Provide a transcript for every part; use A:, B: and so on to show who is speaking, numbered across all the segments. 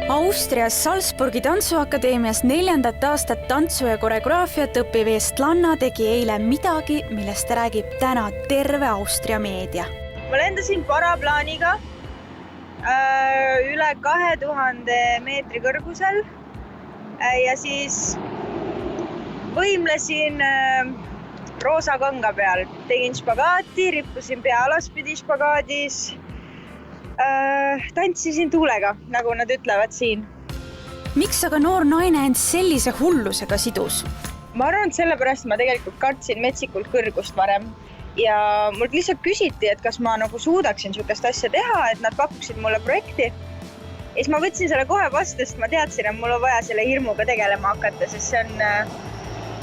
A: Austrias Salzburgi tantsuakadeemias 4. aastat tantsu ja koreograafiat õppiv eestlanna tegi eile midagi, millest räägib täna terve Austria meedia.
B: Ma lendasin paraplaaniga üle 2000 meetri kõrgusel ja siis võimlesin roosa kanga peal. Tegin špagaati, rippusin pea alaspidi špagaadis. Tantsisin tuulega, nagu nad ütlevad siin.
A: Miks aga noor naine end sellise hullusega sidus?
B: Ma arvan, et sellepärast ma tegelikult kartsin metsikult kõrgust varem. Ja mult lihtsalt küsiti, et kas ma nagu suudaksin sihukest asja teha, et nad pakuksid mulle projekti. Ja siis ma võtsin selle kohe vastu, sest ma teadsin, et mul on vaja selle hirmuga tegelema hakata, sest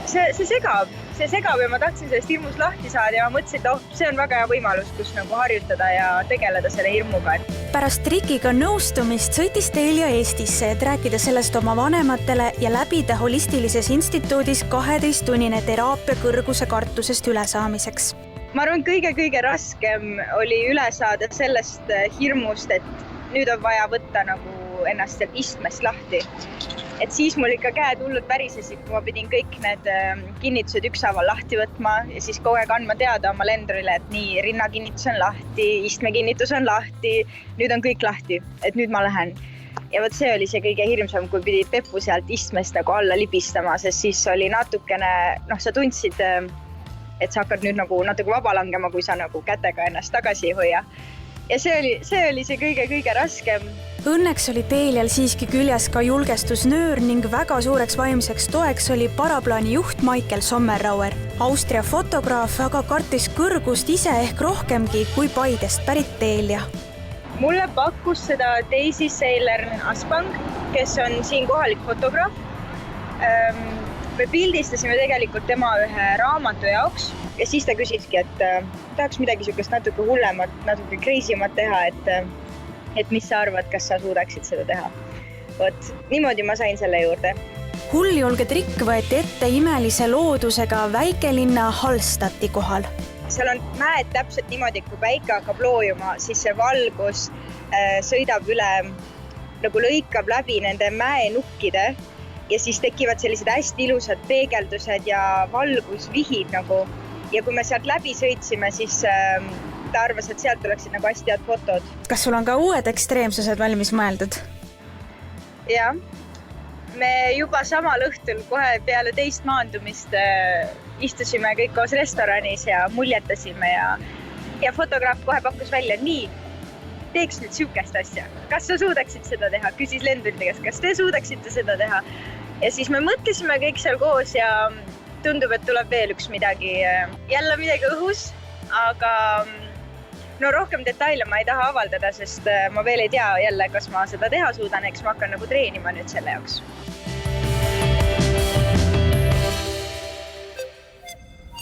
B: see segab ja ma tahtsin sellest hirmust lahti saada ja ma mõtlesin, et see on väga hea võimalus, kus nagu harjutada ja tegeleda selle hirmuga.
A: Pärast trikiga nõustumist sõitis Telia Eestisse, et rääkida sellest oma vanematele ja läbida holistilises instituudis 12-tunnine teraapia kõrguse kartusest ülesaamiseks.
B: Ma arvan, kõige raskem oli üle saada sellest hirmust, et nüüd on vaja võtta nagu ennast istmest lahti. Et siis mul ikka käed hullud värisesid, kui ma pidin kõik need kinnitused ükshaaval lahti võtma ja siis kogu aeg andma teada oma lendurile, et nii, rinnakinnitus on lahti, istmekinnitus on lahti, nüüd on kõik lahti, et nüüd ma lähen. Ja võt see oli see kõige hirmsam, kui pidi Peppu sealt istmest nagu alla libistama, sest siis oli natukene, sa tundsid, et sa hakkad nüüd nagu natuke vaba langema, kui sa nagu kätega ennast tagasi ei hoia. Ja see oli see kõige raskem.
A: Õnneks oli Telial siiski küljes ka julgestusnöör ning väga suureks vaimseks toeks oli paraplaani juht Michael Sommerauer. Austria fotograaf aga kartis kõrgust ise ehk rohkemgi kui Paidest pärit Telia.
B: Mulle pakkus seda Daisy Sailor-Aspang, kes on siin kohalik fotograaf. Me pildistasime tegelikult tema ühe raamatu jaoks ja siis ta küsiski, et tahaks midagi sihukest natuke hullemat, natuke crazymat teha, et mis sa arvad, kas sa suudaksid seda teha. Võt, niimoodi ma sain selle juurde.
A: Hulljulge trikk võeti ette imelise loodusega väikelinna Hallstatti kohal.
B: Seal on mäed täpselt niimoodi, kui päike hakkab loojuma, siis see valgus sõidab üle, nagu lõikab läbi nende mäenukkide ja siis tekivad sellised hästi ilusad peegeldused ja valgusvihid nagu. Ja kui me sealt läbi sõitsime, siis ta arvas, et sealt oleksid nagu hästi head fotod.
A: Kas sul on ka uued ekstreemsused valmis mõeldud?
B: Ja, me juba samal õhtul kohe peale teist maandumist istusime kõik koos restoranis ja muljetasime ja fotograaf kohe pakkus välja, nii, teeks nüüd sihukest asja. Kas sa suudaksid seda teha? Küsis lendurite käest, kas te suudaksite seda teha? Ja siis me mõtlesime kõik seal koos ja tundub, et tuleb veel üks midagi, jälle midagi õhus, aga rohkem detaile ma ei taha avaldada, sest ma veel ei tea jälle, kas ma seda teha suudan, eks ma hakkan nagu treenima nüüd selle jaoks.